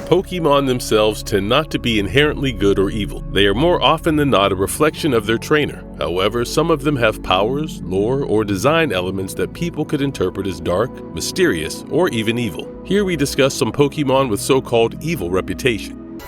Pokémon themselves tend not to be inherently good or evil. They are more often than not a reflection of their trainer. However, some of them have powers, lore, or design elements that people could interpret as dark, mysterious, or even evil. Here we discuss some Pokémon with so-called evil reputation.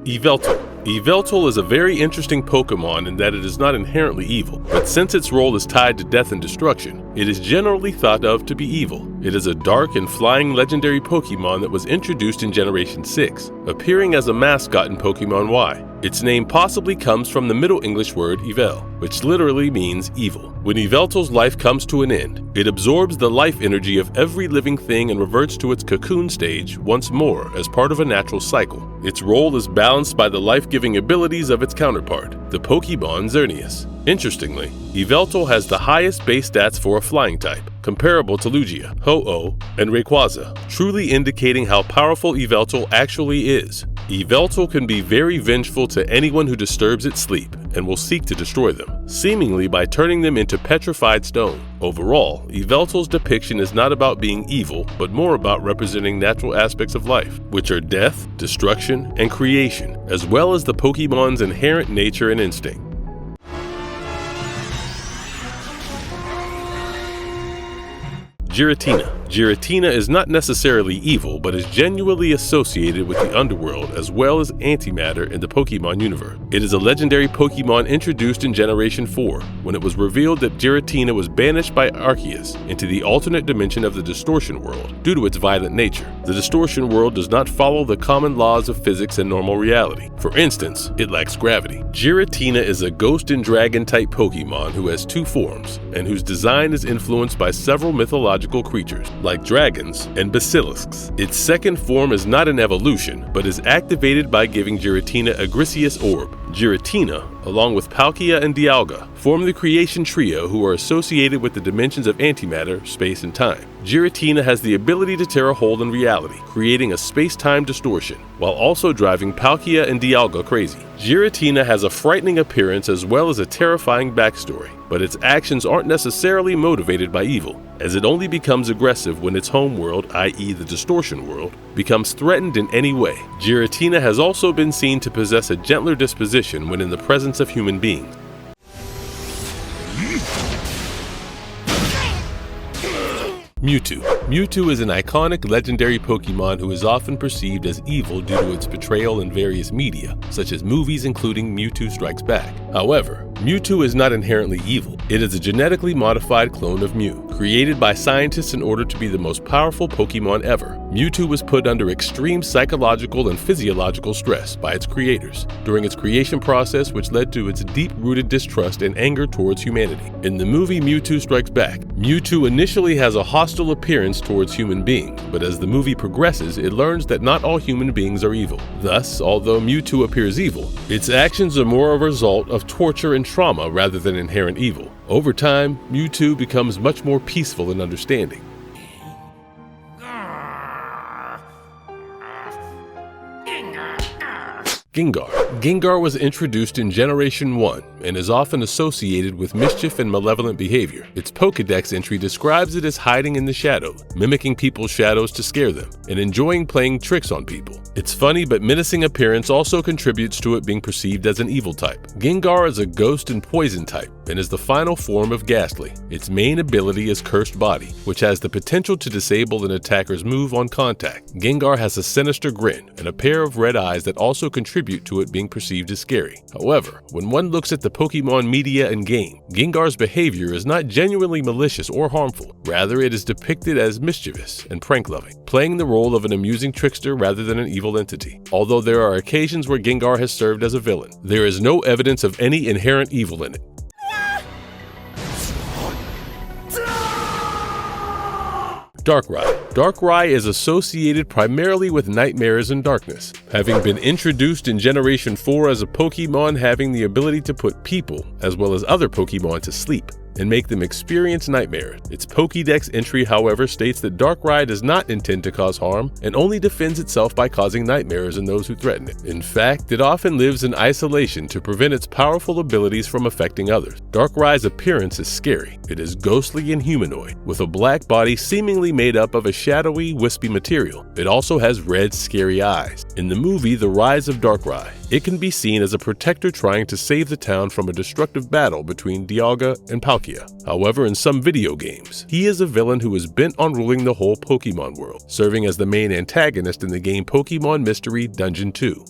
Yveltal. Yveltal is a very interesting Pokémon in that it is not inherently evil, but since its role is tied to death and destruction, it is generally thought of to be evil. It is a dark and flying legendary Pokémon that was introduced in Generation 6, appearing as a mascot in Pokémon Y. Its name possibly comes from the Middle English word Yvel, which literally means evil. When Yveltal's life comes to an end, it absorbs the life energy of every living thing and reverts to its cocoon stage once more as part of a natural cycle. Its role is balanced by the life-giving abilities of its counterpart, the Pokemon Xerneas. Interestingly, Yveltal has the highest base stats for a flying type, comparable to Lugia, Ho-Oh, and Rayquaza, truly indicating how powerful Yveltal actually is. Yveltal can be very vengeful to anyone who disturbs its sleep and will seek to destroy them, seemingly by turning them into petrified stone. Overall, Yveltal's depiction is not about being evil, but more about representing natural aspects of life, which are death, destruction, and creation, as well as the Pokemon's inherent nature and instinct. Giratina. Giratina is not necessarily evil, but is genuinely associated with the underworld as well as antimatter in the Pokemon universe. It is a legendary Pokemon introduced in Generation 4, when it was revealed that Giratina was banished by Arceus into the alternate dimension of the Distortion World due to its violent nature. The Distortion World does not follow the common laws of physics and normal reality. For instance, it lacks gravity. Giratina is a ghost and dragon type Pokemon who has two forms, and whose design is influenced by several mythological creatures, like dragons and basilisks. Its second form is not an evolution, but is activated by giving Giratina a Griseous Orb. Giratina, along with Palkia and Dialga, form the creation trio who are associated with the dimensions of antimatter, space, and time. Giratina has the ability to tear a hole in reality, creating a space-time distortion, while also driving Palkia and Dialga crazy. Giratina has a frightening appearance as well as a terrifying backstory, but its actions aren't necessarily motivated by evil, as it only becomes aggressive when its home world, i.e. the Distortion World, becomes threatened in any way. Giratina has also been seen to possess a gentler disposition when in the presence of human beings. Mewtwo. Mewtwo is an iconic legendary Pokemon who is often perceived as evil due to its portrayal in various media, such as movies including Mewtwo Strikes Back. However, Mewtwo is not inherently evil. It is a genetically modified clone of Mew, created by scientists in order to be the most powerful Pokemon ever. Mewtwo was put under extreme psychological and physiological stress by its creators during its creation process, which led to its deep-rooted distrust and anger towards humanity. In the movie Mewtwo Strikes Back, Mewtwo initially has a hostile appearance towards human beings, but as the movie progresses, it learns that not all human beings are evil. Thus, although Mewtwo appears evil, its actions are more a result of torture and trauma rather than inherent evil. Over time, Mewtwo becomes much more peaceful and understanding. Gengar. Gengar was introduced in Generation 1 and is often associated with mischief and malevolent behavior. Its Pokédex entry describes it as hiding in the shadows, mimicking people's shadows to scare them, and enjoying playing tricks on people. Its funny but menacing appearance also contributes to it being perceived as an evil type. Gengar is a ghost and poison type and is the final form of Ghastly. Its main ability is Cursed Body, which has the potential to disable an attacker's move on contact. Gengar has a sinister grin and a pair of red eyes that also contribute to it being perceived as scary. However, when one looks at the Pokemon media and game, Gengar's behavior is not genuinely malicious or harmful. Rather, it is depicted as mischievous and prank-loving, playing the role of an amusing trickster rather than an evil entity. Although there are occasions where Gengar has served as a villain, there is no evidence of any inherent evil in it. Darkrai. Darkrai is associated primarily with nightmares and darkness, having been introduced in Generation 4 as a Pokemon having the ability to put people, as well as other Pokemon, to sleep. and make them experience nightmares. Its Pokédex entry, however, states that Darkrai does not intend to cause harm and only defends itself by causing nightmares in those who threaten it. In fact, it often lives in isolation to prevent its powerful abilities from affecting others. Darkrai's appearance is scary. It is ghostly and humanoid, with a black body seemingly made up of a shadowy, wispy material. It also has red, scary eyes. In the movie The Rise of Darkrai, it can be seen as a protector trying to save the town from a destructive battle between Dialga and Palkia. However, in some video games, he is a villain who is bent on ruling the whole Pokémon world, serving as the main antagonist in the game Pokémon Mystery Dungeon 2.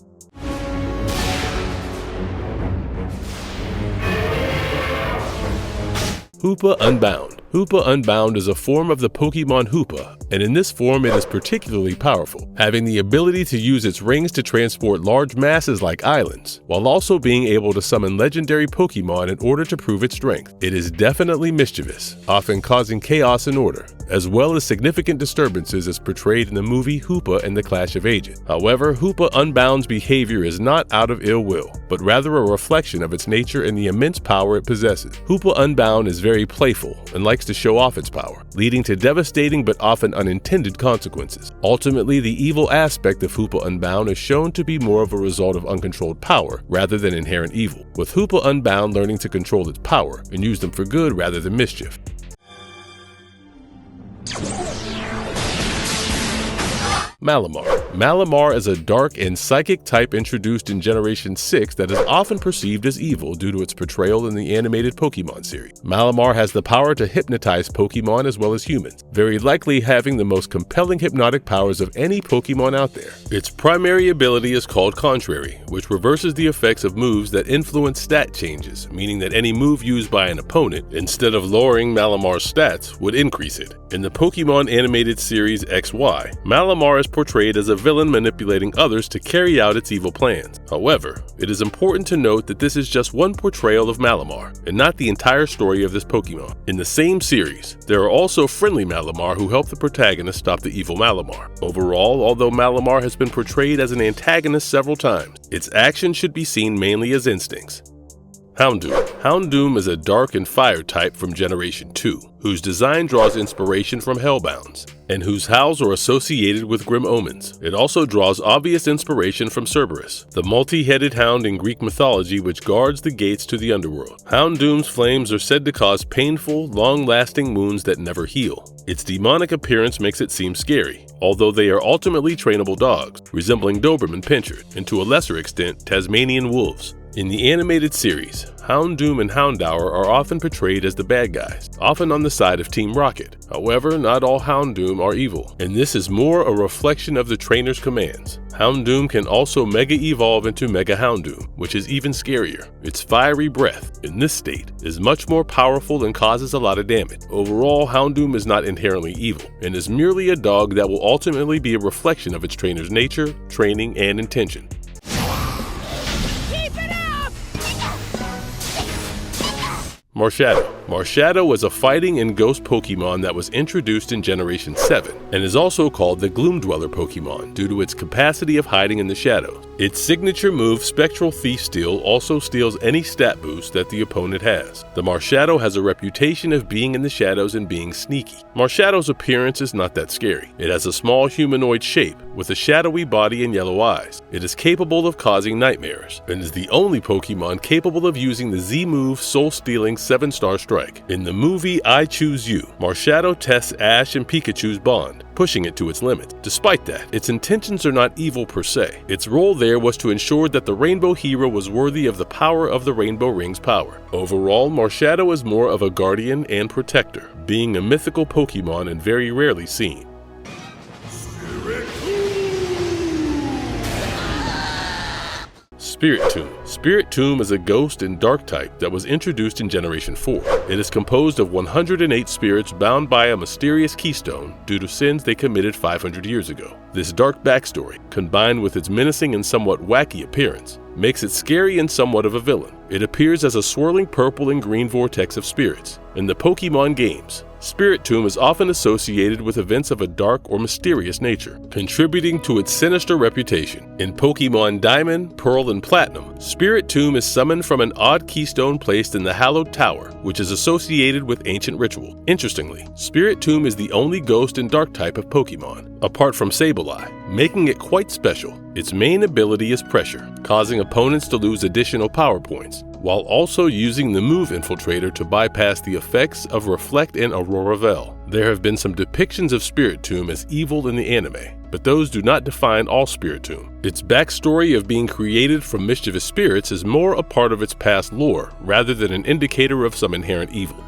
Hoopa Unbound. Hoopa Unbound is a form of the Pokémon Hoopa, and in this form it is particularly powerful, having the ability to use its rings to transport large masses like islands, while also being able to summon legendary Pokémon in order to prove its strength. It is definitely mischievous, often causing chaos and order, as well as significant disturbances as portrayed in the movie Hoopa and the Clash of Ages. However, Hoopa Unbound's behavior is not out of ill will, but rather a reflection of its nature and the immense power it possesses. Hoopa Unbound is very playful and likes to show off its power, leading to devastating but often unintended consequences. Ultimately, the evil aspect of Hoopa Unbound is shown to be more of a result of uncontrolled power rather than inherent evil, with Hoopa Unbound learning to control its power and use them for good rather than mischief. Malamar. Malamar is a dark and psychic type introduced in Generation 6 that is often perceived as evil due to its portrayal in the animated Pokémon series. Malamar has the power to hypnotize Pokémon as well as humans, very likely having the most compelling hypnotic powers of any Pokémon out there. Its primary ability is called Contrary, which reverses the effects of moves that influence stat changes, meaning that any move used by an opponent, instead of lowering Malamar's stats, would increase it. In the Pokémon animated series XY, Malamar is portrayed as a villain manipulating others to carry out its evil plans. However, it is important to note that this is just one portrayal of Malamar, and not the entire story of this Pokémon. In the same series, there are also friendly Malamar who help the protagonist stop the evil Malamar. Overall, although Malamar has been portrayed as an antagonist several times, its actions should be seen mainly as instincts. Houndoom. Houndoom is a dark and fire type from Generation 2, whose design draws inspiration from Hellbounds, and whose howls are associated with grim omens. It also draws obvious inspiration from Cerberus, the multi-headed hound in Greek mythology which guards the gates to the underworld. Houndoom's flames are said to cause painful, long-lasting wounds that never heal. Its demonic appearance makes it seem scary, although they are ultimately trainable dogs, resembling Doberman Pinschers, and to a lesser extent, Tasmanian wolves. In the animated series, Houndoom and Houndour are often portrayed as the bad guys, often on the side of Team Rocket. However, not all Houndoom are evil, and this is more a reflection of the trainer's commands. Houndoom can also Mega Evolve into Mega Houndoom, which is even scarier. Its fiery breath, in this state, is much more powerful and causes a lot of damage. Overall, Houndoom is not inherently evil, and is merely a dog that will ultimately be a reflection of its trainer's nature, training, and intention. Marshadow. Marshadow is a fighting and ghost Pokémon that was introduced in Generation 7, and is also called the Gloom Dweller Pokémon due to its capacity of hiding in the shadows. Its signature move, Spectral Thief Steal, also steals any stat boost that the opponent has. The Marshadow has a reputation of being in the shadows and being sneaky. Marshadow's appearance is not that scary. It has a small humanoid shape with a shadowy body and yellow eyes. It is capable of causing nightmares, and is the only Pokémon capable of using the Z move Soul-Stealing 7-star Strike. In the movie I Choose You, Marshadow tests Ash and Pikachu's bond, pushing it to its limits. Despite that, its intentions are not evil per se. Its role there was to ensure that the Rainbow Hero was worthy of the power of the Rainbow Ring's power. Overall, Marshadow is more of a guardian and protector, being a mythical Pokémon and very rarely seen. Spiritomb. Spiritomb is a ghost and dark type that was introduced in Generation 4. It is composed of 108 spirits bound by a mysterious keystone due to sins they committed 500 years ago. This dark backstory, combined with its menacing and somewhat wacky appearance, makes it scary and somewhat of a villain. It appears as a swirling purple and green vortex of spirits, In the Pokémon games, Spiritomb is often associated with events of a dark or mysterious nature, contributing to its sinister reputation. In Pokémon Diamond, Pearl, and Platinum, Spiritomb is summoned from an odd keystone placed in the Hallowed Tower, which is associated with ancient ritual. Interestingly, Spiritomb is the only ghost and dark type of Pokémon, apart from Sableye, making it quite special. Its main ability is pressure, causing opponents to lose additional power points, while also using the move infiltrator to bypass the effects of Reflect and Aurora Veil. There have been some depictions of Spiritomb as evil in the anime, but those do not define all Spiritomb. Its backstory of being created from mischievous spirits is more a part of its past lore, rather than an indicator of some inherent evil.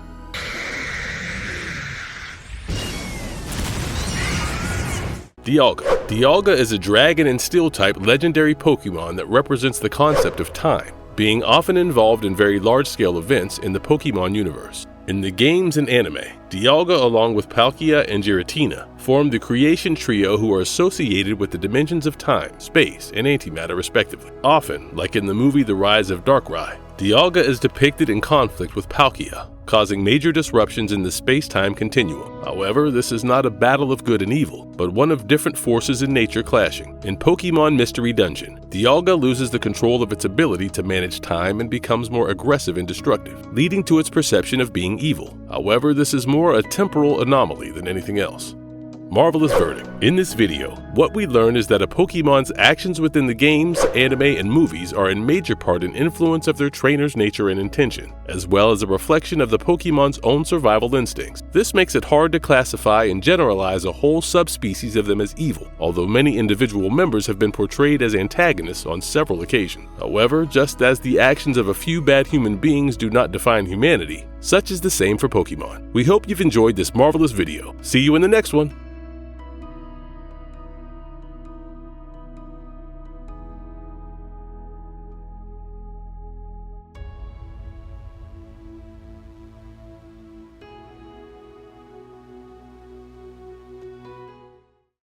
Dialga. Dialga is a dragon and steel-type legendary Pokémon that represents the concept of time, being often involved in very large-scale events in the Pokémon universe. In the games and anime, Dialga along with Palkia and Giratina form the creation trio who are associated with the dimensions of time, space, and antimatter respectively. Often, like in the movie The Rise of Darkrai, Dialga is depicted in conflict with Palkia, causing major disruptions in the space-time continuum. However, this is not a battle of good and evil, but one of different forces in nature clashing. In Pokémon Mystery Dungeon, Dialga loses the control of its ability to manage time and becomes more aggressive and destructive, leading to its perception of being evil. However, this is more a temporal anomaly than anything else. Marvelous verdict. In this video, what we learn is that a Pokémon's actions within the games, anime, and movies are in major part an influence of their trainer's nature and intention, as well as a reflection of the Pokémon's own survival instincts. This makes it hard to classify and generalize a whole subspecies of them as evil, although many individual members have been portrayed as antagonists on several occasions. However, just as the actions of a few bad human beings do not define humanity, such is the same for Pokémon. We hope you've enjoyed this marvelous video. See you in the next one!